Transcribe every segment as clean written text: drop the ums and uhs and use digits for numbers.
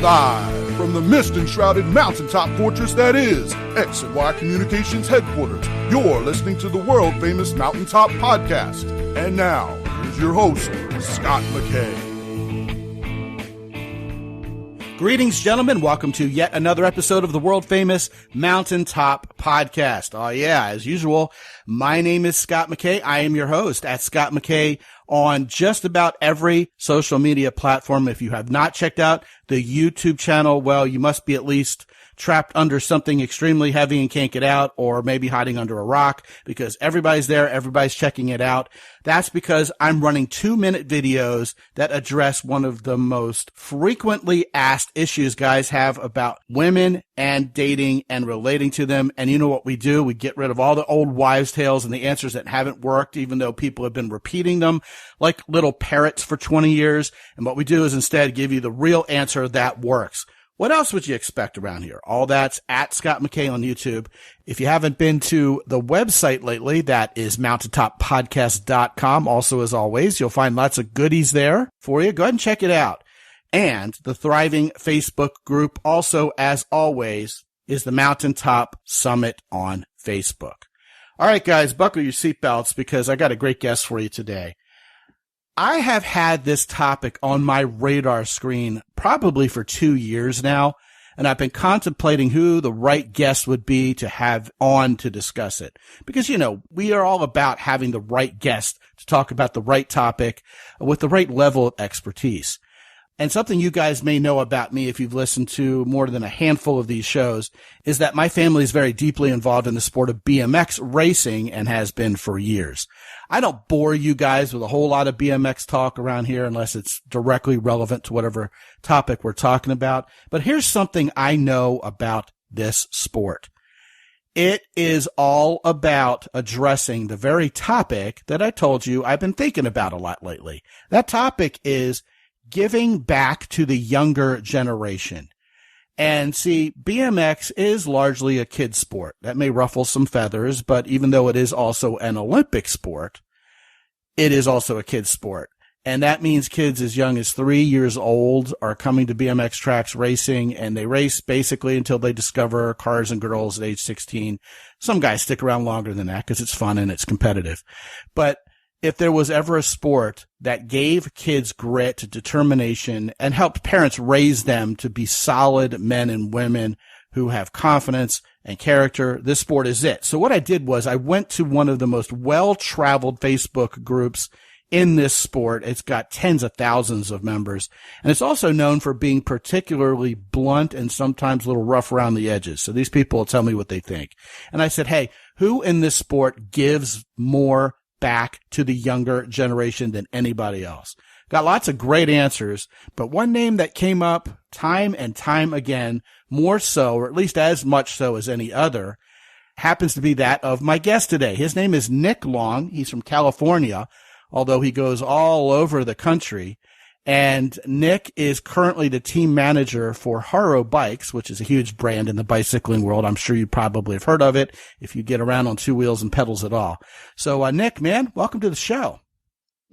Live from the mist-enshrouded mountaintop fortress that is X and Y Communications headquarters, you're listening to the world-famous Mountaintop Podcast. And now, here's your host, Scot McKay. Greetings, gentlemen. Welcome to yet another episode of the world-famous Mountaintop Podcast. Oh, yeah, as usual, my name is Scot McKay. I am your host at Scot McKay on just about every social media platform. If you have not checked out the YouTube channel, well, you must be at least trapped under something extremely heavy and can't get out, or maybe hiding under a rock, because everybody's there, everybody's checking it out. That's because I'm running 2-minute videos that address one of the most frequently asked issues guys have about women and dating and relating to them. And you know what we do? We get rid of all the old wives' tales and the answers that haven't worked, even though people have been repeating them like little parrots for 20 years. And what we do is instead give you the real answer that works. What else would you expect around here? All that's at Scot McKay on YouTube. If you haven't been to the website lately, that is mountaintoppodcast.com. Also, as always, you'll find lots of goodies there for you. Go ahead and check it out. And the thriving Facebook group, also, as always, is the Mountaintop Summit on Facebook. All right, guys, buckle your seatbelts because I got a great guest for you today. I have had this topic on my radar screen probably for 2 years now, and I've been contemplating who the right guest would be to have on to discuss it. Because, you know, we are all about having the right guest to talk about the right topic with the right level of expertise. And something you guys may know about me if you've listened to more than a handful of these shows is that my family is very deeply involved in the sport of BMX racing and has been for years. I don't bore you guys with a whole lot of BMX talk around here unless it's directly relevant to whatever topic we're talking about. But here's something I know about this sport. It is all about addressing the very topic that I told you I've been thinking about a lot lately. That topic is giving back to the younger generation. And see, BMX is largely a kid's sport. That may ruffle some feathers, but even though it is also an Olympic sport, it is also a kid's sport. And that means kids as young as 3 years old are coming to BMX tracks racing, and they race basically until they discover cars and girls at age 16. Some guys stick around longer than that because it's fun and it's competitive. But if there was ever a sport that gave kids grit, determination, and helped parents raise them to be solid men and women who have confidence and character, this sport is it. So what I did was I went to one of the most well-traveled Facebook groups in this sport. It's got tens of thousands of members, and it's also known for being particularly blunt and sometimes a little rough around the edges. So these people will tell me what they think. And I said, hey, who in this sport gives more back to the younger generation than anybody else? Got lots of great answers, but one name that came up time and time again, more so, or at least as much so as any other, happens to be that of my guest today. His name is Nic Long. He's from California, although he goes all over the country. And Nic is currently the team manager for Haro Bikes, which is a huge brand in the bicycling world. I'm sure you probably have heard of it if you get around on two wheels and pedals at all. So, Nic, man, welcome to the show.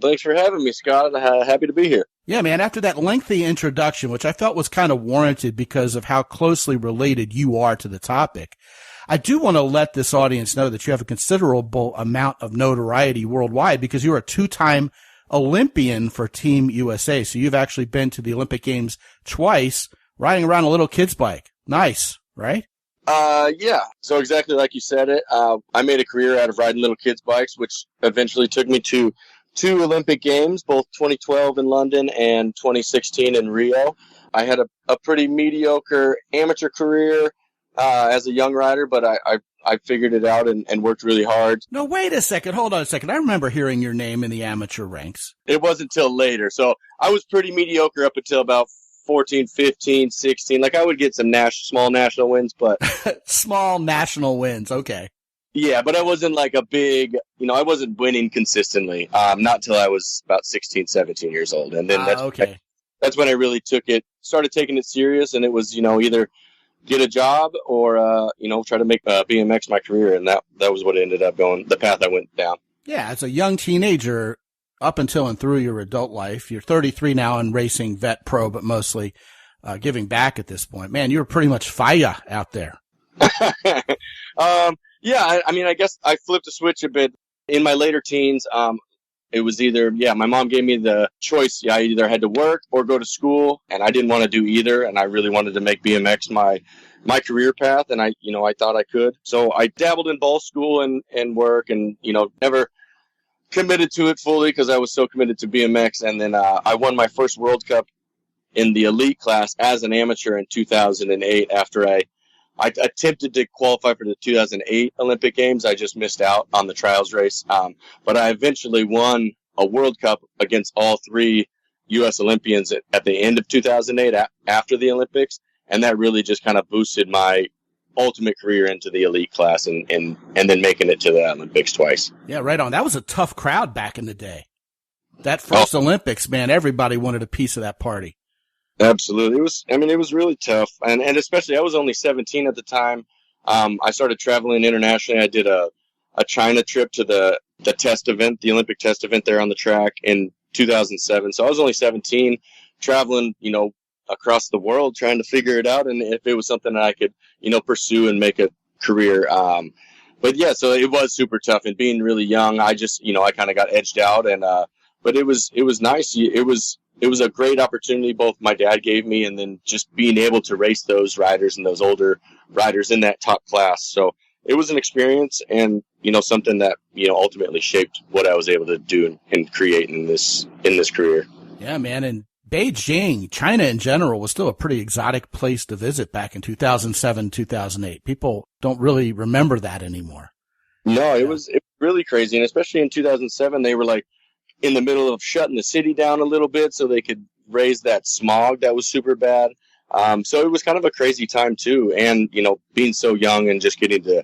Thanks for having me, Scott. Happy to be here. Yeah, man, after that lengthy introduction, which I felt was kind of warranted because of how closely related you are to the topic, I do want to let this audience know that you have a considerable amount of notoriety worldwide because you're a two-time Olympian for Team USA. So you've actually been to the Olympic Games twice, riding around a little kid's bike. Nice, right? Yeah. So exactly like you said it. I made a career out of riding little kids' bikes, which eventually took me to 2 Olympic Games, both 2012 in London and 2016 in Rio. I had a pretty mediocre amateur career as a young rider, but I figured it out and worked really hard. No, wait a second. Hold on a second. I remember hearing your name in the amateur ranks. It wasn't until later. So I was pretty mediocre up until about 14, 15, 16. Like I would get some small national wins, but small national wins. Okay. Yeah, but I wasn't like a big, I wasn't winning consistently. Not till I was about 16, 17 years old. And then that's when I really started taking it serious. And it was, either get a job or, try to make BMX my career. And that was what ended up going, the path I went down. Yeah, as a young teenager, up until and through your adult life, you're 33 now and racing vet pro, but mostly. giving back at this point. Man, you were pretty much fire out there. Yeah, I mean, I guess I flipped a switch a bit in my later teens. It was either, my mom gave me the choice. Yeah, I either had to work or go to school, and I didn't want to do either. And I really wanted to make BMX my career path, and I thought I could. So I dabbled in both school and work, and never committed to it fully because I was so committed to BMX. And then I won my first World Cup in the elite class as an amateur in 2008 after I attempted to qualify for the 2008 Olympic Games. I just missed out on the trials race. But I eventually won a World Cup against all three U.S. Olympians at the end of 2008 after the Olympics. And that really just kind of boosted my ultimate career into the elite class and then making it to the Olympics twice. Yeah, right on. That was a tough crowd back in the day. That first Olympics, man, everybody wanted a piece of that party. Absolutely. It was really tough. And especially I was only 17 at the time. I started traveling internationally. I did a China trip to the test event, the Olympic test event there on the track in 2007. So I was only 17, traveling, across the world trying to figure it out. And if it was something that I could, pursue and make a career. But yeah, so it was super tough, and being really young, I just, I kind of got edged out but it was nice. It was a great opportunity both my dad gave me and then just being able to race those riders and those older riders in that top class. So it was an experience and, something that, ultimately shaped what I was able to do and create in this career. Yeah, man. And Beijing, China in general, was still a pretty exotic place to visit back in 2007, 2008. People don't really remember that anymore. No, it was really crazy. And especially in 2007, they were like, in the middle of shutting the city down a little bit so they could raise that smog that was super bad. So it was kind of a crazy time too. And, being so young and just getting to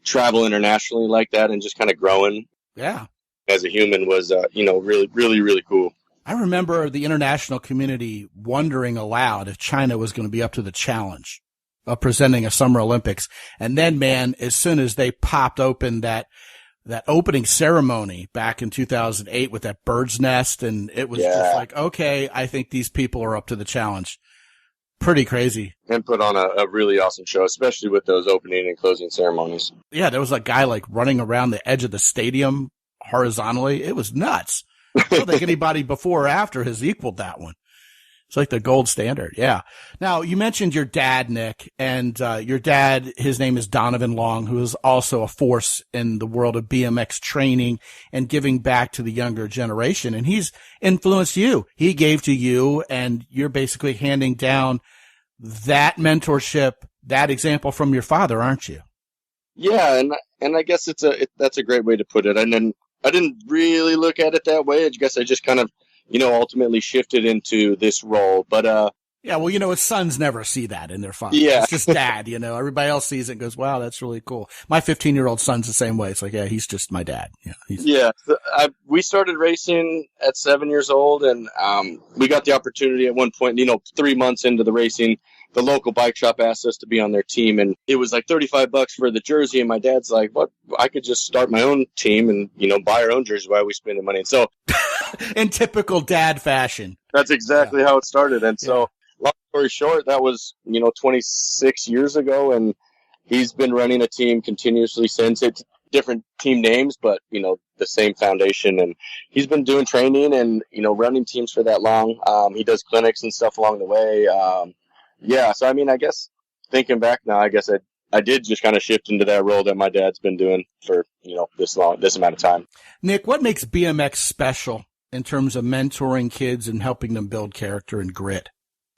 travel internationally like that and just kind of growing as a human was, really, really, really cool. I remember the international community wondering aloud if China was going to be up to the challenge of presenting a Summer Olympics. And then, man, as soon as they popped open that opening ceremony back in 2008 with that bird's nest, and it was just like, okay, I think these people are up to the challenge. Pretty crazy. And put on a really awesome show, especially with those opening and closing ceremonies. Yeah, there was a guy like running around the edge of the stadium horizontally. It was nuts. I don't think anybody before or after has equaled that one. It's like the gold standard. Yeah. Now, you mentioned your dad, Nick, and your dad, his name is Donovan Long, who is also a force in the world of BMX training and giving back to the younger generation. And he's influenced you. He gave to you, and you're basically handing down that mentorship, that example from your father, aren't you? Yeah. And I guess that's a great way to put it. And then I didn't really look at it that way. I guess I just kind of, ultimately shifted into this role. But, yeah, well, his sons never see that in their father. Yeah. It's just dad, everybody else sees it and goes, wow, that's really cool. My 15-year-old son's the same way. It's like, yeah, he's just my dad. Yeah. We started racing at 7 years old, and, we got the opportunity at one point, 3 months into the racing, the local bike shop asked us to be on their team, and it was like $35 for the jersey. And my dad's like, what? I could just start my own team and, buy our own jersey. Why are we spending money? And so in typical dad fashion. That's exactly how it started. And so long story short, that was, 26 years ago. And he's been running a team continuously since. It's different team names, but, the same foundation. And he's been doing training and, running teams for that long. He does clinics and stuff along the way. So, I guess thinking back now, I guess I did just kind of shift into that role that my dad's been doing for, this amount of time. Nick, what makes BMX special in terms of mentoring kids and helping them build character and grit?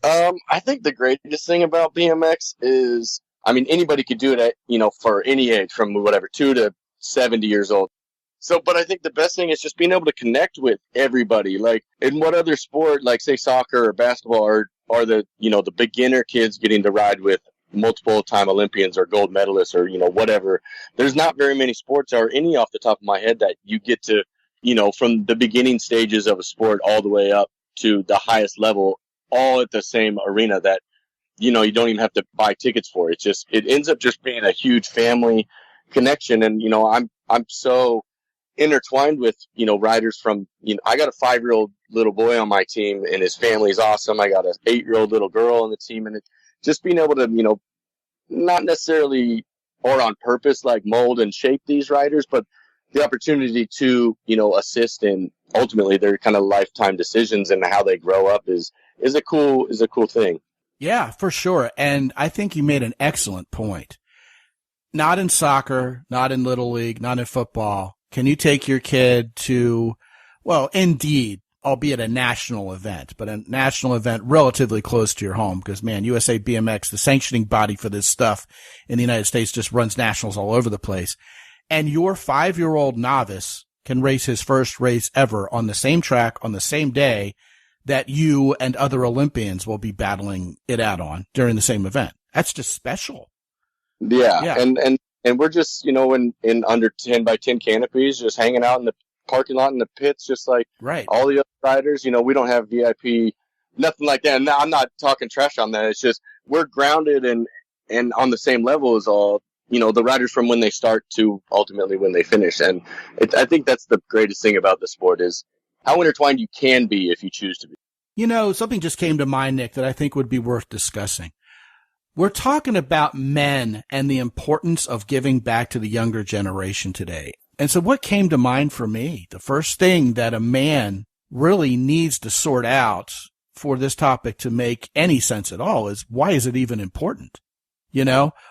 I think the greatest thing about BMX is, anybody could do it at, for any age from 2 to 70 years old. So, but I think the best thing is just being able to connect with everybody. Like in what other sport, like say soccer or basketball are the, the beginner kids getting to ride with multiple time Olympians or gold medalists or, whatever. There's not very many sports or any off the top of my head that you get to, from the beginning stages of a sport all the way up to the highest level, all at the same arena that, you don't even have to buy tickets for. It ends up just being a huge family connection. And, I'm so intertwined with, riders from, I got a 5-year-old little boy on my team and his family's awesome. I got an 8-year-old little girl on the team, and just being able to, not necessarily or on purpose, like mold and shape these riders, but the opportunity to, assist in ultimately their kind of lifetime decisions and how they grow up is a cool thing. Yeah, for sure. And I think you made an excellent point. Not in soccer, not in Little League, not in football. Can you take your kid to, well, indeed, albeit a national event, but a national event relatively close to your home? Because, man, USA BMX, the sanctioning body for this stuff in the United States, just runs nationals all over the place. And your 5-year-old novice can race his first race ever on the same track on the same day that you and other Olympians will be battling it out on during the same event. That's just special. Yeah. And we're just, in under 10 by 10 canopies, just hanging out in the parking lot in the pits, just like all the other riders. We don't have VIP, nothing like that. And I'm not talking trash on that. It's just we're grounded and on the same level as all, the riders from when they start to ultimately when they finish. And I think that's the greatest thing about the sport is how intertwined you can be if you choose to be. Something just came to mind, Nick, that I think would be worth discussing. We're talking about men and the importance of giving back to the younger generation today. And so what came to mind for me, the first thing that a man really needs to sort out for this topic to make any sense at all is, why is it even important?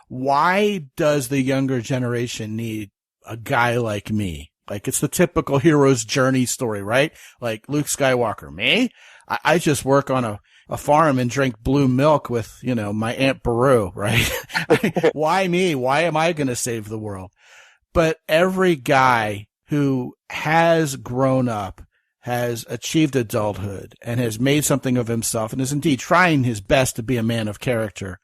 Why does the younger generation need a guy like me? Like, it's the typical hero's journey story, right? Like Luke Skywalker, me? I just work on a farm and drink blue milk with, my Aunt Beru, right? Why me? Why am I going to save the world? But every guy who has grown up, has achieved adulthood, and has made something of himself, and is indeed trying his best to be a man of character,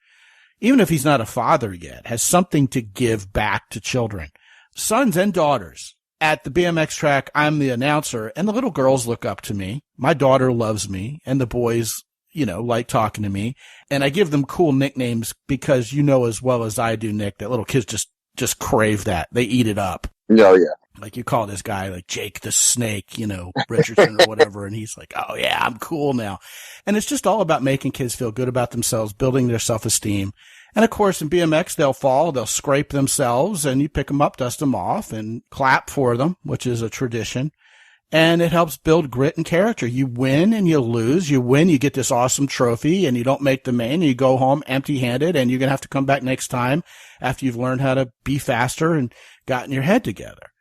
even if he's not a father yet, has something to give back to children, sons and daughters. At the BMX track, I'm the announcer, and the little girls look up to me. My daughter loves me, and the boys, like talking to me. And I give them cool nicknames because as well as I do, Nick, that little kids just crave that. They eat it up. Oh, yeah. Like, you call this guy like Jake the Snake, Richardson or whatever, and he's like, oh yeah, I'm cool now. And it's just all about making kids feel good about themselves, building their self-esteem. And of course, in BMX, they'll fall, they'll scrape themselves, and you pick them up, dust them off, and clap for them, which is a tradition. And it helps build grit and character. You win and you lose. You win, you get this awesome trophy, and you don't make the main, and you go home empty-handed, and you're going to have to come back next time after you've learned how to be faster and gotten your head together.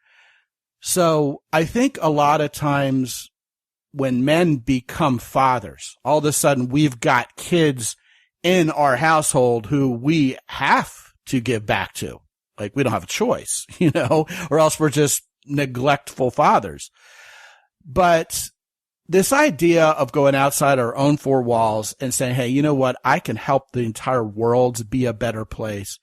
So I think a lot of times when men become fathers, all of a sudden we've got kids in our household who we have to give back to. Like, we don't have a choice, or else we're just neglectful fathers. But this idea of going outside our own four walls and saying, hey, you know what? I can help the entire world be a better place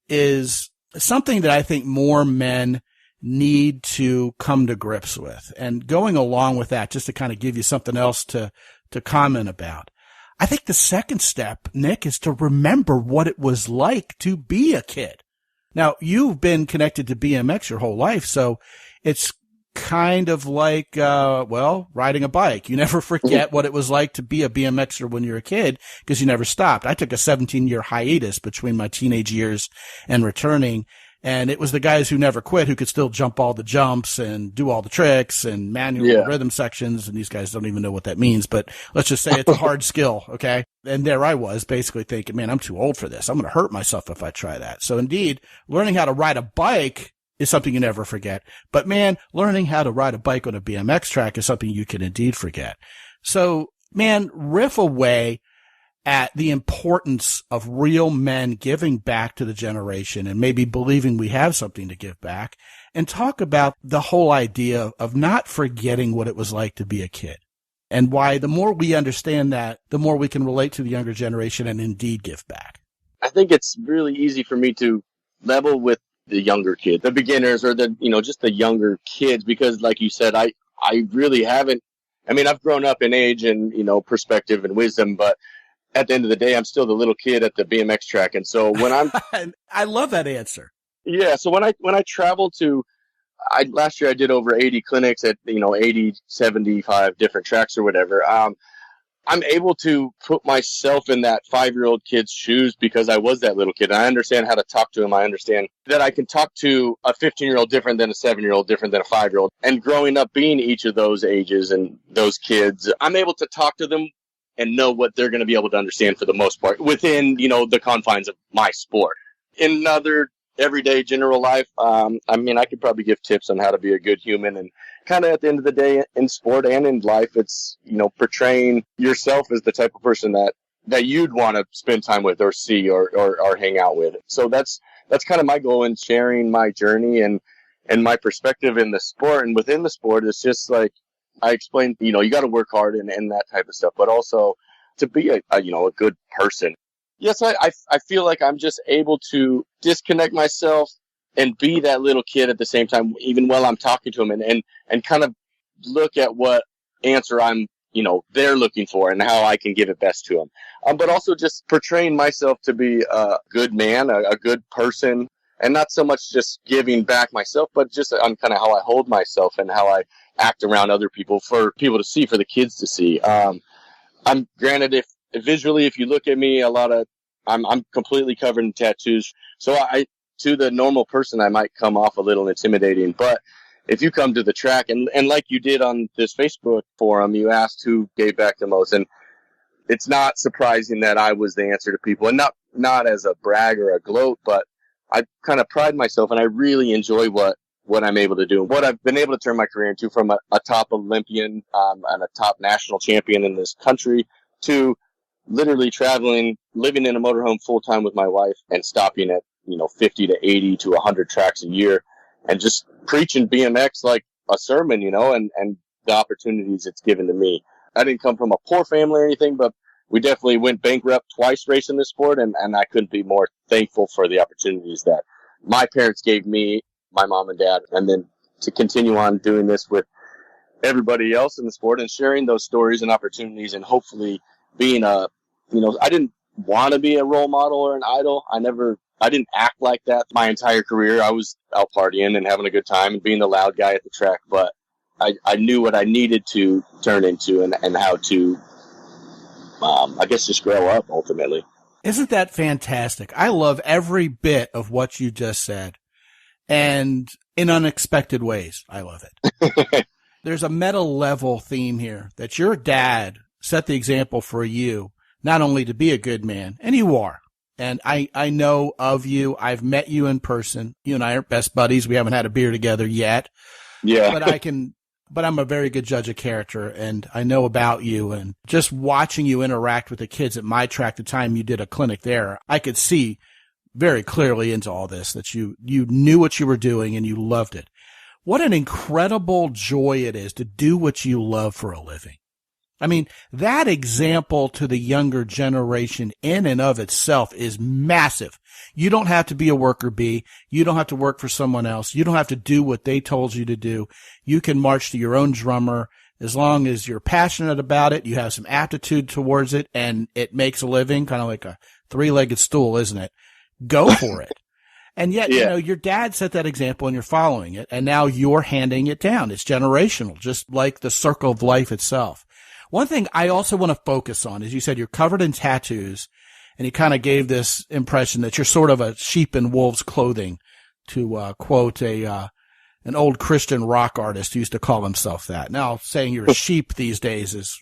is something that I think more men need to come to grips with. And going along with that, just to kind of give you something else to comment about, I think the second step, Nick, is to remember what it was like to be a kid. Now, you've been connected to BMX your whole life, so it's kind of like, riding a bike. You never forget what it was like to be a BMXer when you're a kid because you never stopped. I took a 17-year hiatus between my teenage years and returning. And it was the guys who never quit who could still jump all the jumps and do all the tricks and manual rhythm sections. And these guys don't even know what that means, but let's just say it's a hard skill. Okay. And there I was basically thinking, man, I'm too old for this. I'm going to hurt myself if I try that. So indeed, learning how to ride a bike is something you never forget. But man, learning how to ride a bike on a BMX track is something you can indeed forget. So man, riff away at the importance of real men giving back to the generation and maybe believing we have something to give back, and talk about the whole idea of not forgetting what it was like to be a kid and why the more we understand that, the more we can relate to the younger generation and indeed give back. I think it's really easy for me to level with the younger kids, the beginners, or just the younger kids, because like you said, I really haven't, I've grown up in age and, perspective and wisdom, but at the end of the day, I'm still the little kid at the BMX track. And so when I'm, I love that answer. Yeah. So when I travel to, last year I did over 80 clinics at, 80, 75 different tracks or whatever. I'm able to put myself in that 5-year-old kid's shoes because I was that little kid. I understand how to talk to him. I understand that I can talk to a 15-year-old different than a 7-year-old, different than a 5-year-old. And growing up being each of those ages and those kids, I'm able to talk to them and know what they're going to be able to understand for the most part within, the confines of my sport. In other everyday general life, I could probably give tips on how to be a good human, and kind of at the end of the day in sport and in life, it's, portraying yourself as the type of person that you'd want to spend time with or see or hang out with. So that's kind of my goal in sharing my journey and my perspective in the sport. And within the sport, it's just like I explained, you got to work hard and that type of stuff, but also to be a good person. Yes, I feel like I'm just able to disconnect myself and be that little kid at the same time, even while I'm talking to him, and kind of look at what answer I'm, they're looking for and how I can give it best to them. But also just portraying myself to be a good man, a good person, and not so much just giving back myself, but just on kind of how I hold myself and how I act around other people for people to see, for the kids to see. I'm granted, if you look at me, I'm completely covered in tattoos. So to the normal person, I might come off a little intimidating, but if you come to the track and like you did on this Facebook forum, you asked who gave back the most, and it's not surprising that I was the answer to people, and not as a brag or a gloat, but I kind of pride myself and I really enjoy what I'm able to do, what I've been able to turn my career into, from a top Olympian, and a top national champion in this country, to literally traveling, living in a motorhome full time with my wife and stopping at, 50 to 80 to 100 tracks a year and just preaching BMX like a sermon, and the opportunities it's given to me. I didn't come from a poor family or anything, but we definitely went bankrupt twice racing this sport. And I couldn't be more thankful for the opportunities that my parents gave me, my mom and dad, and then to continue on doing this with everybody else in the sport and sharing those stories and opportunities, and hopefully being I didn't want to be a role model or an idol. I didn't act like that my entire career. I was out partying and having a good time and being the loud guy at the track, but I knew what I needed to turn into and how to, just grow up ultimately. Isn't that fantastic? I love every bit of what you just said, and in unexpected ways. I love it. There's a meta level theme here that your dad set the example for you, not only to be a good man, and you are. And I know of you. I've met you in person. You and I are best buddies. We haven't had a beer together yet. Yeah. But I'm a very good judge of character, and I know about you. And just watching you interact with the kids at my track, the time you did a clinic there, I could see very clearly into all this, that you knew what you were doing and you loved it. What an incredible joy it is to do what you love for a living. I mean, that example to the younger generation in and of itself is massive. You don't have to be a worker bee. You don't have to work for someone else. You don't have to do what they told you to do. You can march to your own drummer as long as you're passionate about it, you have some aptitude towards it, and it makes a living, kind of like a three-legged stool, isn't it? Go for it. And yet, your dad set that example and you're following it, and now you're handing it down. It's generational, just like the circle of life itself. One thing I also want to focus on is you said you're covered in tattoos, and you kind of gave this impression that you're sort of a sheep in wolf's clothing, to quote an old Christian rock artist who used to call himself that. Now, saying you're a sheep these days is,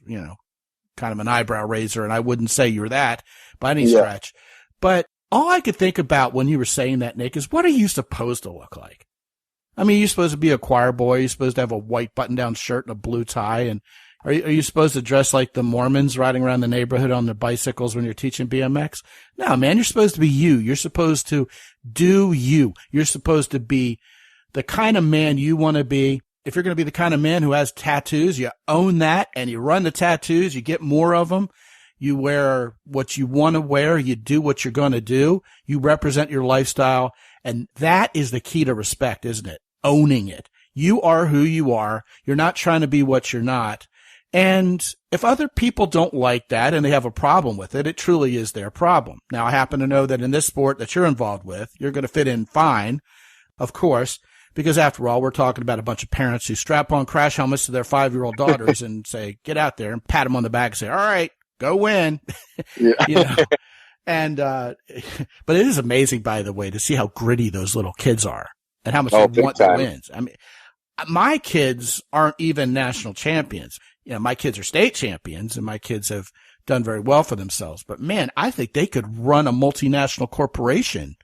kind of an eyebrow raiser, and I wouldn't say you're that by any stretch. But all I could think about when you were saying that, Nick, is what are you supposed to look like? I mean, you're supposed to be a choir boy. You're supposed to have a white button-down shirt and a blue tie, and Are you supposed to dress like the Mormons riding around the neighborhood on their bicycles when you're teaching BMX? No, man, you're supposed to be you. You're supposed to do you. You're supposed to be the kind of man you want to be. If you're going to be the kind of man who has tattoos, you own that and you run the tattoos. You get more of them. You wear what you want to wear. You do what you're going to do. You represent your lifestyle. And that is the key to respect, isn't it? Owning it. You are who you are. You're not trying to be what you're not. And if other people don't like that and they have a problem with it, it truly is their problem. Now, I happen to know that in this sport that you're involved with, you're going to fit in fine, of course. Because after all, we're talking about a bunch of parents who strap on crash helmets to their 5-year-old daughters and say, get out there, and pat them on the back and say, all right, go win. Yeah. You know? And, but it is amazing, by the way, to see how gritty those little kids are and how much they want the wins. I mean, my kids aren't even national champions. You know, my kids are state champions and my kids have done very well for themselves. But man, I think they could run a multinational corporation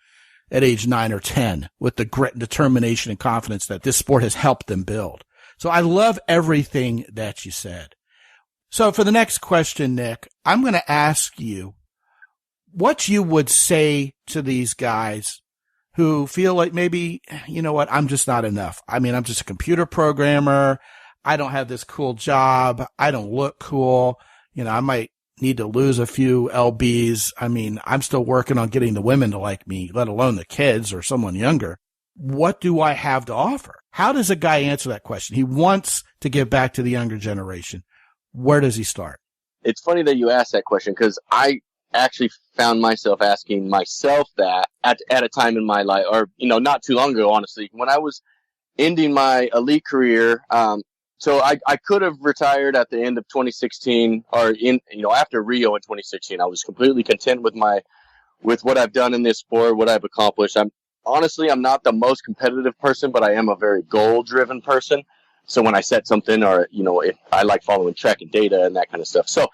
at age 9 or 10 with the grit and determination and confidence that this sport has helped them build. So I love everything that you said. So for the next question, Nic, I'm going to ask you what you would say to these guys who feel like maybe, you know what, I'm just not enough. I mean, I'm just a computer programmer. I don't have this cool job. I don't look cool. You know, I might need to lose a few lbs. I mean, I'm still working on getting the women to like me, let alone the kids or someone younger. What do I have to offer? How does a guy answer that question? He wants to give back to the younger generation. Where does he start? It's funny that you asked that question because I actually found myself asking myself that at a time in my life, or, you know, not too long ago, honestly, when I was ending my elite career. So I could have retired at the end of 2016 or after Rio in 2016. I was completely content with what I've done in this sport, what I've accomplished. I'm not the most competitive person, but I am a very goal driven person. So when I set something, or, you know, if I like following track and data and that kind of stuff. So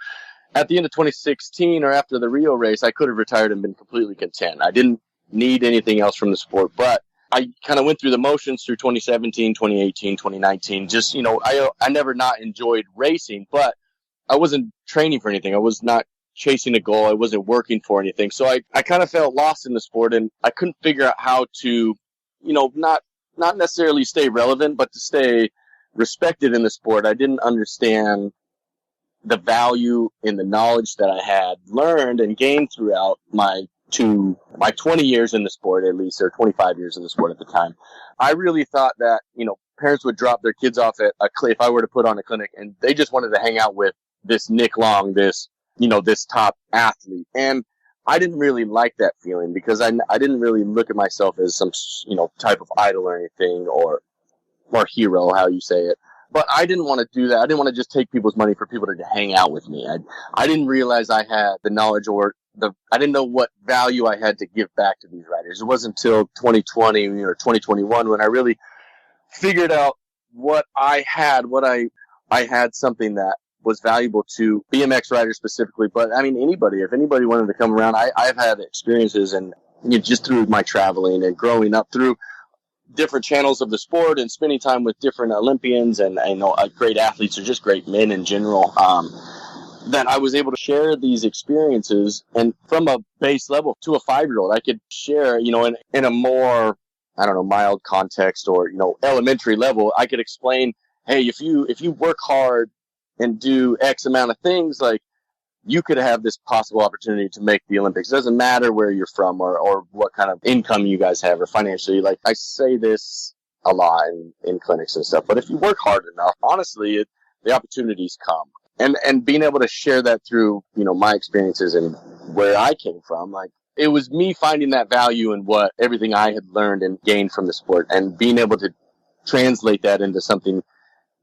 at the end of 2016 or after the Rio race, I could have retired and been completely content. I didn't need anything else from the sport, but I kind of went through the motions through 2017, 2018, 2019. Just, you know, I never not enjoyed racing, but I wasn't training for anything. I was not chasing a goal. I wasn't working for anything. So I kind of felt lost in the sport, and I couldn't figure out how to, you know, not necessarily stay relevant, but to stay respected in the sport. I didn't understand the value in the knowledge that I had learned and gained throughout my 20 years in the sport, at least, or 25 years in the sport at the time. I really thought that, you know, parents would drop their kids off at if I were to put on a clinic, and they just wanted to hang out with this Nic Long, this top athlete. And I didn't really like that feeling because I didn't really look at myself as some, you know, type of idol or anything, or hero, how you say it. But I didn't want to do that. I didn't want to just take people's money for people to hang out with me. I didn't realize I had the knowledge, or I didn't know what value I had to give back to these riders. It wasn't until 2020 or 2021 when I really figured out what I had, I had something that was valuable to BMX riders specifically. But I mean, if anybody wanted to come around, I've had experiences, and just through my traveling and growing up through different channels of the sport and spending time with different Olympians and great athletes, or just great men in general, that I was able to share these experiences. And from a base level to a 5-year-old, I could share, you know, in a more, I don't know, mild context, or, you know, elementary level, I could explain, hey, if you work hard and do X amount of things, like, you could have this possible opportunity to make the Olympics. It doesn't matter where you're from or what kind of income you guys have or financially. Like, I say this a lot in clinics and stuff, but if you work hard enough, honestly, the opportunities come. And being able to share that through, you know, my experiences and where I came from, like, it was me finding that value in everything I had learned and gained from the sport, and being able to translate that into something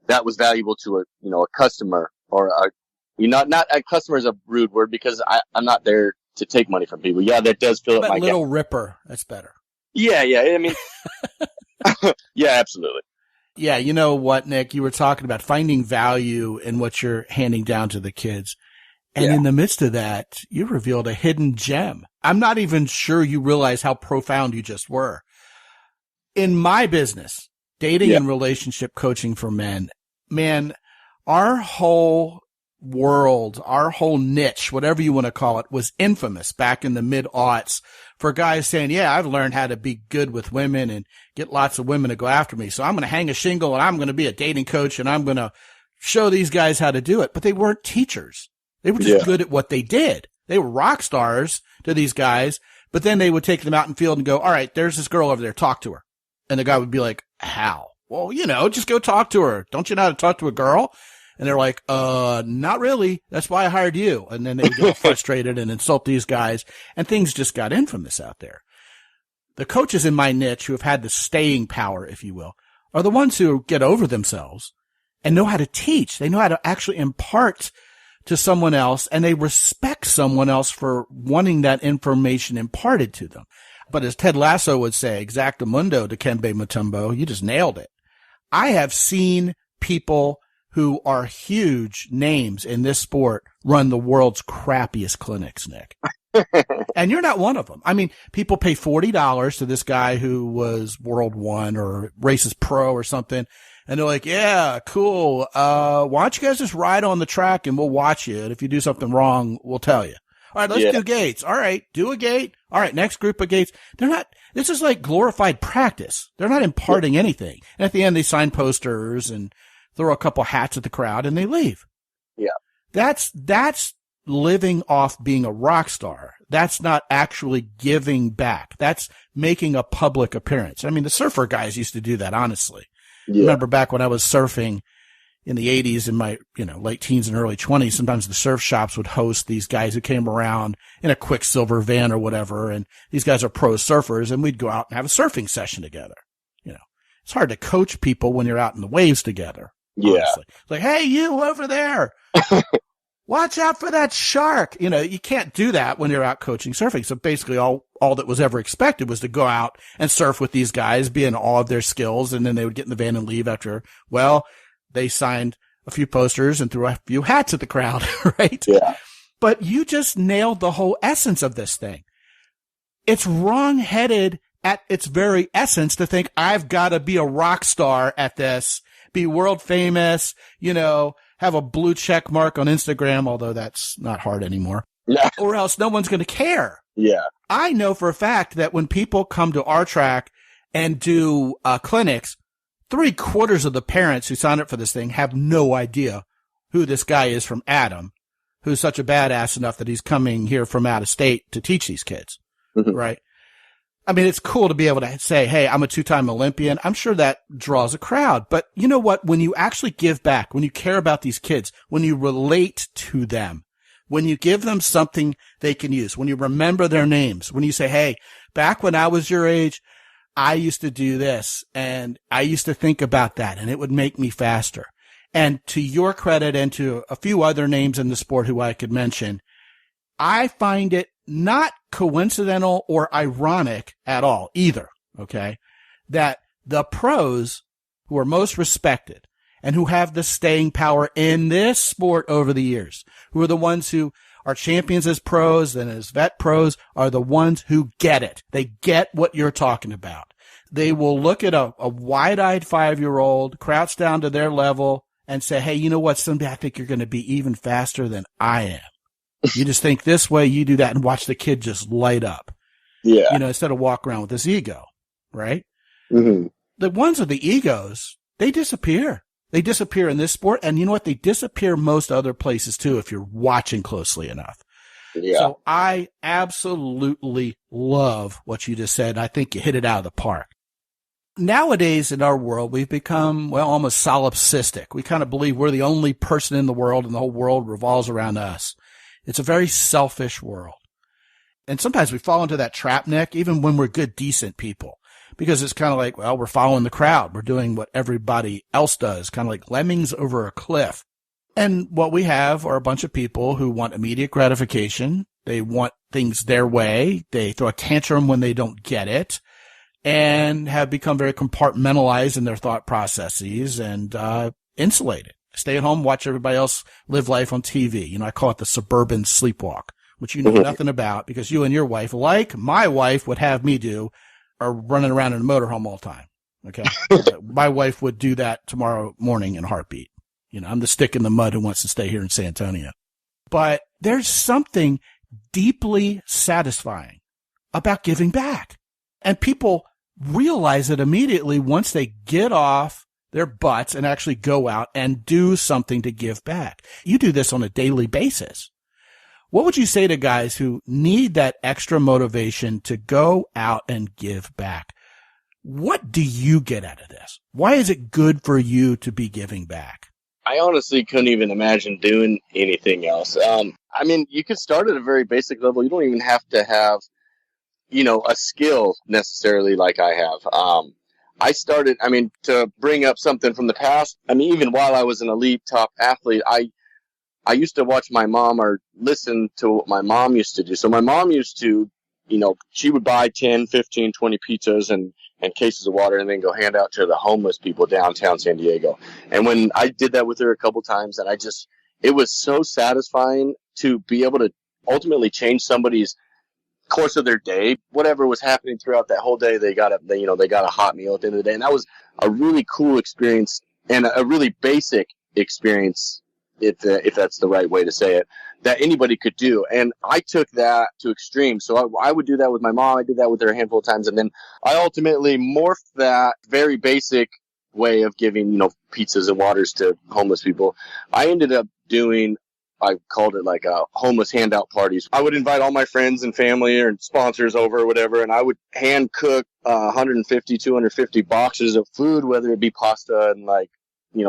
that was valuable to a customer, or not a customer is a rude word, because I'm not there to take money from people. Yeah, that does fill up my little ripper. That's better. Yeah. I mean, yeah, absolutely. Yeah, you know what, Nic? You were talking about finding value in what you're handing down to the kids. And in the midst of that, you revealed a hidden gem. I'm not even sure you realize how profound you just were. In my business, dating and relationship coaching for men, man, our whole world, our whole niche, whatever you want to call it, was infamous back in the mid-aughts for guys saying, yeah, I've learned how to be good with women and get lots of women to go after me. So I'm going to hang a shingle and I'm going to be a dating coach and I'm going to show these guys how to do it. But they weren't teachers. They were just good at what they did. They were rock stars to these guys, but then they would take them out in the field and go, all right, there's this girl over there, talk to her. And the guy would be like, how? Well, you know, just go talk to her. Don't you know how to talk to a girl? And they're like, not really. That's why I hired you. And then they would get frustrated and insult these guys, and things just got infamous out there. The coaches in my niche who have had the staying power, if you will, are the ones who get over themselves and know how to teach. They know how to actually impart to someone else, and they respect someone else for wanting that information imparted to them. But as Ted Lasso would say, exactamundo Dikembe Mutombo, you just nailed it. I have seen people who are huge names in this sport run the world's crappiest clinics, Nick. And you're not one of them. I mean, people pay $40 to this guy who was World One or Races Pro or something. And they're like, yeah, cool. Why don't you guys just ride on the track and we'll watch you. And if you do something wrong, we'll tell you. All right, let's do gates. All right, do a gate. All right, next group of gates. This is like glorified practice. They're not imparting anything. And at the end, they sign posters and throw a couple hats at the crowd and they leave. Yeah. That's living off being a rock star. That's not actually giving back. That's making a public appearance. I mean, the surfer guys used to do that, honestly. Yeah. Remember back when I was surfing in the 80s, in my, late teens and early 20s, sometimes the surf shops would host these guys who came around in a Quicksilver van or whatever. And these guys are pro surfers, and we'd go out and have a surfing session together. It's hard to coach people when you're out in the waves together. Yeah. Honestly. It's like, hey, you over there, watch out for that shark. You can't do that when you're out coaching surfing. So basically all that was ever expected was to go out and surf with these guys, be in awe of their skills. And then they would get in the van and leave after, they signed a few posters and threw a few hats at the crowd, right? Yeah. But you just nailed the whole essence of this thing. It's wrong-headed at its very essence to think I've got to be a rock star at this, be world famous, have a blue check mark on Instagram, although that's not hard anymore. Yeah. Or else no one's going to care. Yeah. I know for a fact that when people come to our track and do clinics, 3/4 of the parents who sign up for this thing have no idea who this guy is from Adam, who's such a badass enough that he's coming here from out of state to teach these kids, right? I mean, it's cool to be able to say, hey, I'm a 2-time Olympian. I'm sure that draws a crowd. But you know what? When you actually give back, when you care about these kids, when you relate to them, when you give them something they can use, when you remember their names, when you say, hey, back when I was your age, I used to do this and I used to think about that and it would make me faster. And to your credit and to a few other names in the sport who I could mention, I find it not coincidental or ironic at all either, okay, that the pros who are most respected and who have the staying power in this sport over the years, who are the ones who are champions as pros and as vet pros, are the ones who get it. They get what you're talking about. They will look at a wide-eyed 5-year-old, crouch down to their level and say, hey, you know what, someday I think you're going to be even faster than I am. You just think this way, you do that, and watch the kid just light up. Yeah. Instead of walk around with this ego, right? Mm-hmm. The ones with the egos, they disappear. They disappear in this sport, and you know what? They disappear most other places too if you're watching closely enough. Yeah. So I absolutely love what you just said. I think you hit it out of the park. Nowadays in our world, we've become, almost solipsistic. We kind of believe we're the only person in the world and the whole world revolves around us. It's a very selfish world. And sometimes we fall into that trap, Nick, even when we're good, decent people, because it's kind of like, we're following the crowd. We're doing what everybody else does, kind of like lemmings over a cliff. And what we have are a bunch of people who want immediate gratification. They want things their way. They throw a tantrum when they don't get it and have become very compartmentalized in their thought processes and insulated. Stay at home, watch everybody else live life on TV. I call it the suburban sleepwalk, which you know nothing about because you and your wife, like my wife would have me do, are running around in a motorhome all the time. Okay. My wife would do that tomorrow morning in a heartbeat. I'm the stick in the mud who wants to stay here in San Antonio. But there's something deeply satisfying about giving back. And people realize it immediately once they get off their butts and actually go out and do something to give back. You do this on a daily basis. What would you say to guys who need that extra motivation to go out and give back? What do you get out of this? Why is it good for you to be giving back? I honestly couldn't even imagine doing anything else. You could start at a very basic level. You don't even have to have a skill necessarily like I have. I started, to bring up something from the past. Even while I was an elite top athlete, I used to watch my mom or listen to what my mom used to do. So my mom used to, she would buy 10, 15, 20 pizzas and cases of water and then go hand out to the homeless people downtown San Diego. And when I did that with her a couple times, and it was so satisfying to be able to ultimately change somebody's course of their day. Whatever was happening throughout that whole day, they got a hot meal at the end of the day. And that was a really cool experience and a really basic experience, if that's the right way to say it, that anybody could do. And I took that to extreme. So I would do that with my mom. I did that with her a handful of times. And then I ultimately morphed that very basic way of giving, pizzas and waters to homeless people. I ended up doing, I called it like homeless handout parties. I would invite all my friends and family or sponsors over or whatever, and I would hand cook 150, 250 boxes of food, whether it be pasta and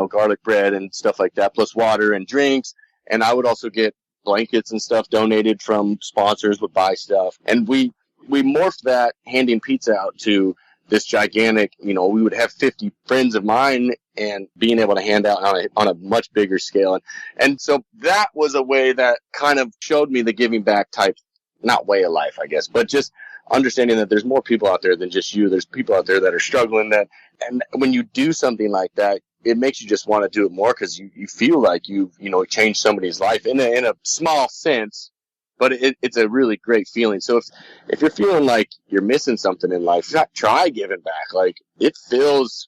garlic bread and stuff like that, plus water and drinks. And I would also get blankets and stuff donated from sponsors, would buy stuff. And we morphed that handing pizza out to this gigantic, we would have 50 friends of mine and being able to hand out on a much bigger scale. And so that was a way that kind of showed me the giving back type, not way of life, I guess, but just understanding that there's more people out there than just you. There's people out there that are struggling, and when you do something like that, it makes you just want to do it more because you feel like you've changed somebody's life in a small sense, but it's a really great feeling. So if you're feeling like you're missing something in life, try giving back. Like it feels,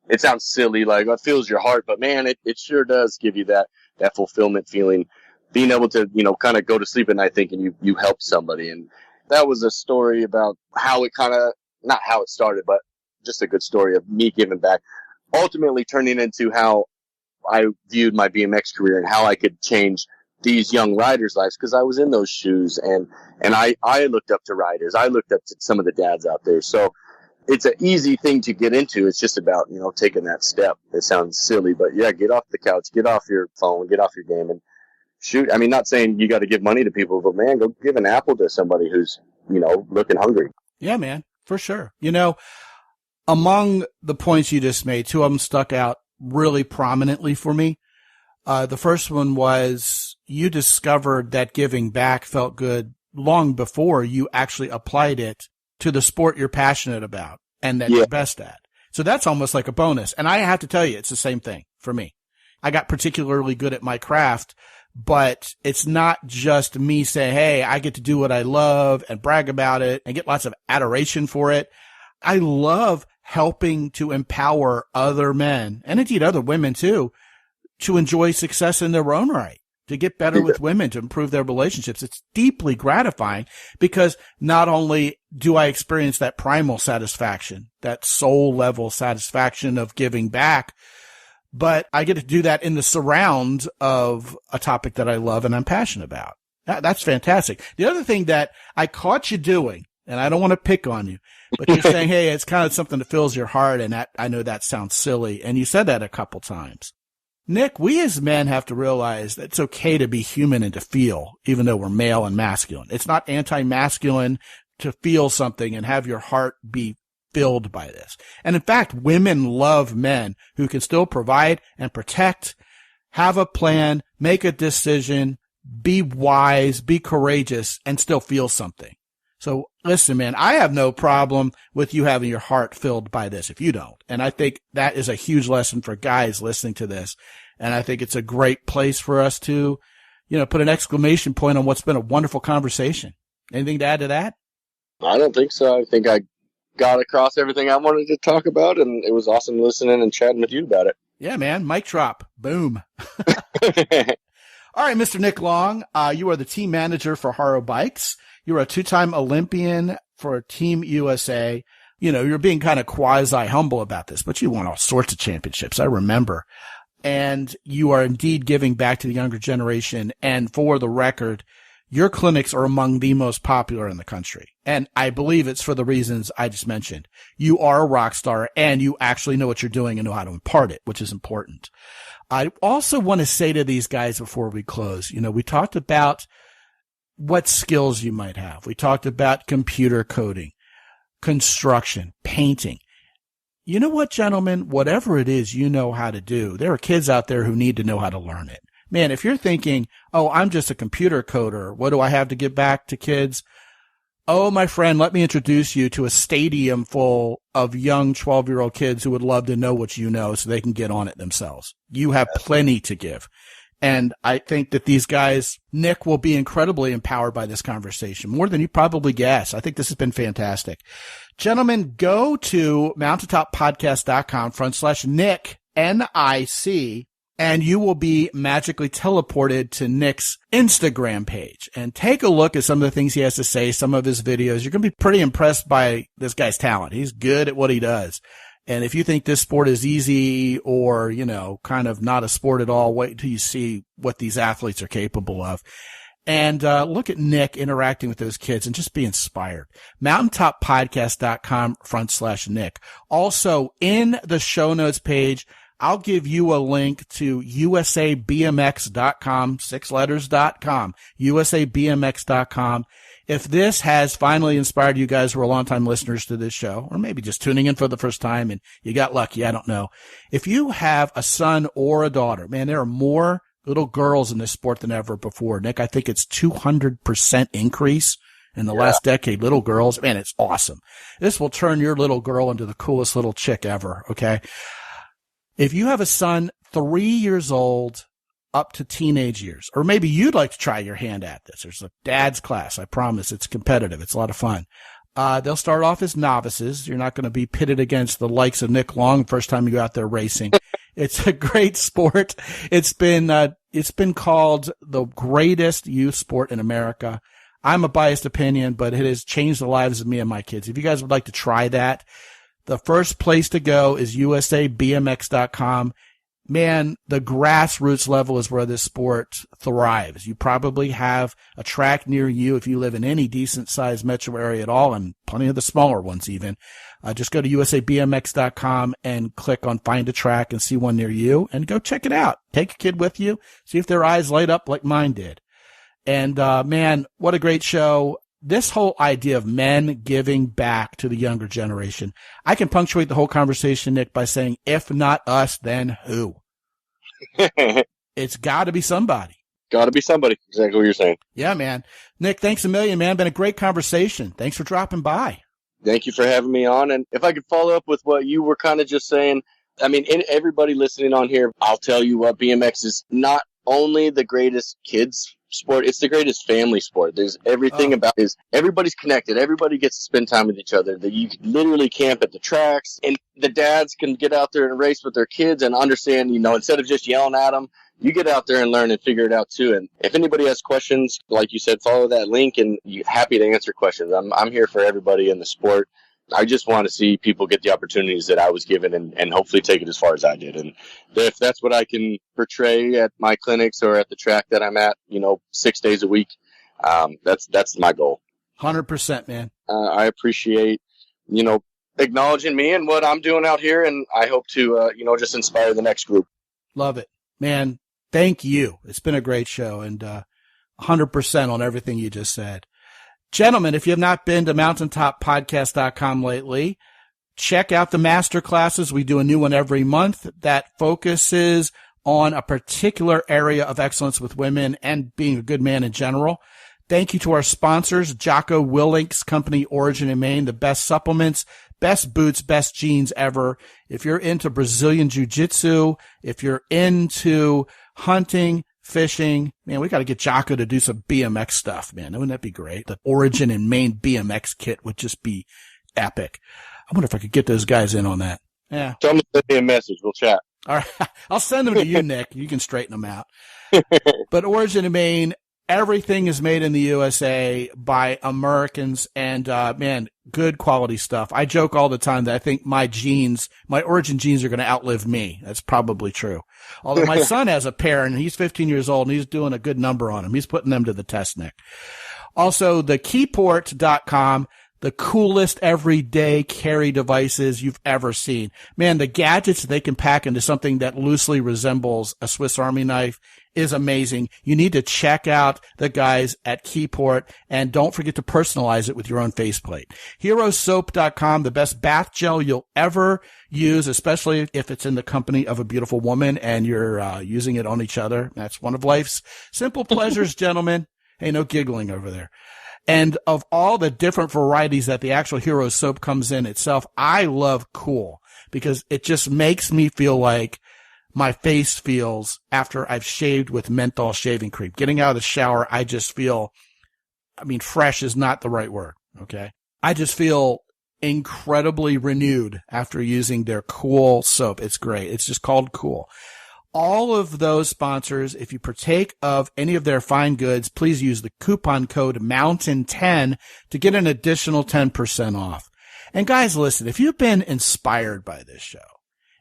it sounds silly, like it fills your heart, but man, it sure does give you that fulfillment feeling, being able to kind of go to sleep at night thinking you helped somebody. And that was a story about how it not how it started, but just a good story of me giving back, ultimately turning into how I viewed my BMX career and how I could change these young riders' lives, because I was in those shoes and I looked up to riders. I looked up to some of the dads out there. So it's an easy thing to get into. It's just about, taking that step. It sounds silly, but yeah, get off the couch, get off your phone, get off your game and shoot. Not saying you got to give money to people, but man, go give an apple to somebody who's, looking hungry. Yeah, man, for sure. Among the points you just made, two of them stuck out really prominently for me. The first one was you discovered that giving back felt good long before you actually applied it to the sport you're passionate about and that you're best at. So that's almost like a bonus. And I have to tell you, it's the same thing for me. I got particularly good at my craft, but it's not just me saying, hey, I get to do what I love and brag about it and get lots of adoration for it. I love helping to empower other men and indeed other women too, to enjoy success in their own right, to get better with women, to improve their relationships. It's deeply gratifying because not only do I experience that primal satisfaction, that soul level satisfaction of giving back, but I get to do that in the surrounds of a topic that I love and I'm passionate about. That's fantastic. The other thing that I caught you doing, and I don't want to pick on you, but you're saying, hey, it's kind of something that fills your heart. And I know that sounds silly. And you said that a couple times. Nick, we as men have to realize that it's okay to be human and to feel, even though we're male and masculine. It's not anti-masculine to feel something and have your heart be filled by this. And in fact, women love men who can still provide and protect, have a plan, make a decision, be wise, be courageous, and still feel something. So listen, man, I have no problem with you having your heart filled by this if you don't. And I think that is a huge lesson for guys listening to this. And I think it's a great place for us to, put an exclamation point on what's been a wonderful conversation. Anything to add to that? I don't think so. I think I got across everything I wanted to talk about, and it was awesome listening and chatting with you about it. Yeah, man. Mic drop. Boom. All right, Mr. Nic Long, you are the team manager for Haro Bikes. You're a two-time Olympian for Team USA. You're being kind of quasi-humble about this, but you won all sorts of championships, I remember. And you are indeed giving back to the younger generation. And for the record, your clinics are among the most popular in the country. And I believe it's for the reasons I just mentioned. You are a rock star and you actually know what you're doing and know how to impart it, which is important. I also want to say to these guys before we close, we talked about what skills you might have. We talked about computer coding, construction, painting. You know what, gentlemen? Whatever it is you know how to do, there are kids out there who need to know how to learn it. Man, if you're thinking, oh, I'm just a computer coder, what do I have to give back to kids? Oh, my friend, let me introduce you to a stadium full of young 12-year-old kids who would love to know what you know so they can get on it themselves. You have plenty to give. And I think that these guys, Nic, will be incredibly empowered by this conversation, more than you probably guess. I think this has been fantastic. Gentlemen, go to mountaintoppodcast.com/Nic, N-I-C, and you will be magically teleported to Nic's Instagram page. And take a look at some of the things he has to say, some of his videos. You're going to be pretty impressed by this guy's talent. He's good at what he does. And if you think this sport is easy or, you know, kind of not a sport at all, wait until you see what these athletes are capable of. And look at Nic interacting with those kids and just be inspired. MountainTopPodcast.com/Nic. Also, in the show notes page, I'll give you a link to USABMX.com, 6 letters.com, USABMX.com. If this has finally inspired you guys who are longtime listeners to this show, or maybe just tuning in for the first time and you got lucky, I don't know. If you have a son or a daughter, man, there are more little girls in this sport than ever before. Nic, I think it's 200% increase in the last decade. Little girls, man, it's awesome. This will turn your little girl into the coolest little chick ever, okay? If you have a son 3 years old up to teenage years, or maybe you'd like to try your hand at this. There's a dad's class. I promise it's competitive. It's a lot of fun. They'll start off as novices. You're not going to be pitted against the likes of Nic Long first time you go out there racing. It's a great sport. It's been called the greatest youth sport in America. I'm a biased opinion, but it has changed the lives of me and my kids. If you guys would like to try that, the first place to go is USABMX.com. Man, the grassroots level is where this sport thrives. You probably have a track near you if you live in any decent-sized metro area at all, and plenty of the smaller ones even. Just go to USABMX.com and click on Find a Track and see one near you, and go check it out. Take a kid with you. See if their eyes light up like mine did. And, man, what a great show. This whole idea of men giving back to the younger generation. I can punctuate the whole conversation, Nic, by saying, if not us, then who? It's got to be somebody. Got to be somebody. Exactly what you're saying. Yeah, man. Nic, thanks a million, man. Been a great conversation. Thanks for dropping by. Thank you for having me on. And if I could follow up with what you were kind of just saying, I mean, everybody listening on here, I'll tell you what, BMX is not only the greatest kids sport, it's the greatest family sport. There's everything about it. Everybody's connected. Everybody gets to spend time with each other. You can literally camp at the tracks, and the dads can get out there and race with their kids and understand, you know, instead of just yelling at them, you get out there and learn and figure it out too. And if anybody has questions, like you said, follow that link, and you're happy to answer questions. I'm here for everybody in the sport. I just want to see people get the opportunities that I was given and hopefully take it as far as I did. And if that's what I can portray at my clinics or at the track that I'm at, 6 days a week, that's my goal. 100%, man. I appreciate, acknowledging me and what I'm doing out here. And I hope to, just inspire the next group. Love it, man. Thank you. It's been a great show, and 100% on everything you just said. Gentlemen, if you have not been to mountaintoppodcast.com lately, check out the master classes. We do a new one every month that focuses on a particular area of excellence with women and being a good man in general. Thank you to our sponsors, Jocko Willink's company, Origin in Maine, the best supplements, best boots, best jeans ever. If you're into Brazilian Jiu-Jitsu, if you're into hunting, fishing, man, we got to get Jocko to do some BMX stuff, man. Wouldn't that be great? The Origin and Maine BMX kit would just be epic. I wonder if I could get those guys in on that. Yeah. Tell me to send me a message. We'll chat. All right. I'll send them to you, Nic. You can straighten them out. But Origin and Maine, everything is made in the USA by Americans, and, man, good quality stuff. I joke all the time that I think my Origin jeans are going to outlive me. That's probably true. Although my son has a pair, and he's 15 years old, and he's doing a good number on them. He's putting them to the test, Nic. Also, the keyport.com, the coolest everyday carry devices you've ever seen. Man, the gadgets they can pack into something that loosely resembles a Swiss Army knife is amazing. You need to check out the guys at Keyport, and don't forget to personalize it with your own faceplate. HeroSoap.com, the best bath gel you'll ever use, especially if it's in the company of a beautiful woman and you're using it on each other. That's one of life's simple pleasures, gentlemen. Hey, no giggling over there. And of all the different varieties that the actual Hero Soap comes in itself, I love Cool because it just makes me feel like my face feels after I've shaved with menthol shaving cream. Getting out of the shower, I just feel, fresh is not the right word, okay? I just feel incredibly renewed after using their Cool soap. It's great. It's just called Cool. All of those sponsors, if you partake of any of their fine goods, please use the coupon code MOUNTAIN10 to get an additional 10% off. And guys, listen, if you've been inspired by this show,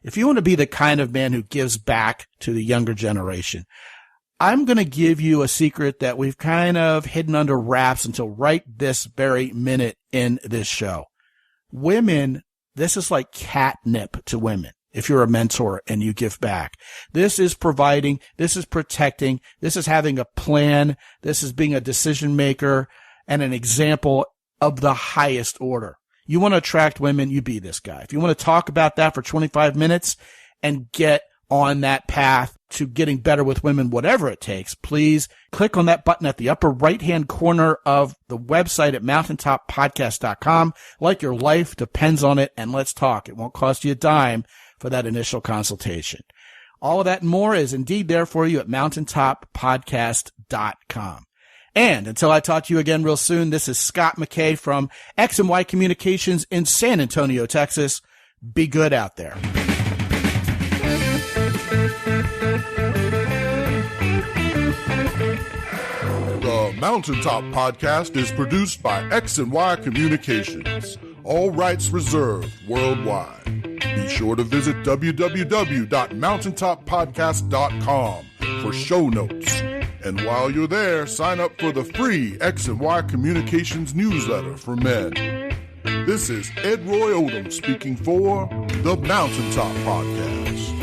if you want to be the kind of man who gives back to the younger generation, I'm going to give you a secret that we've kind of hidden under wraps until right this very minute in this show. Women, this is like catnip to women. If you're a mentor and you give back, this is providing, this is protecting, this is having a plan, this is being a decision maker and an example of the highest order. You want to attract women, you be this guy. If you want to talk about that for 25 minutes and get on that path to getting better with women, whatever it takes, please click on that button at the upper right-hand corner of the website at mountaintoppodcast.com. Like your life depends on it, and let's talk. It won't cost you a dime for that initial consultation. All of that and more is indeed there for you at mountaintoppodcast.com. And until I talk to you again real soon, this is Scot McKay from X&Y Communications in San Antonio, Texas. Be good out there. The Mountaintop Podcast is produced by X&Y Communications. All rights reserved worldwide. Be sure to visit www.mountaintoppodcast.com for show notes. And while you're there, sign up for the free X&Y Communications newsletter for men. This is Ed Roy Odom speaking for the Mountaintop Podcast.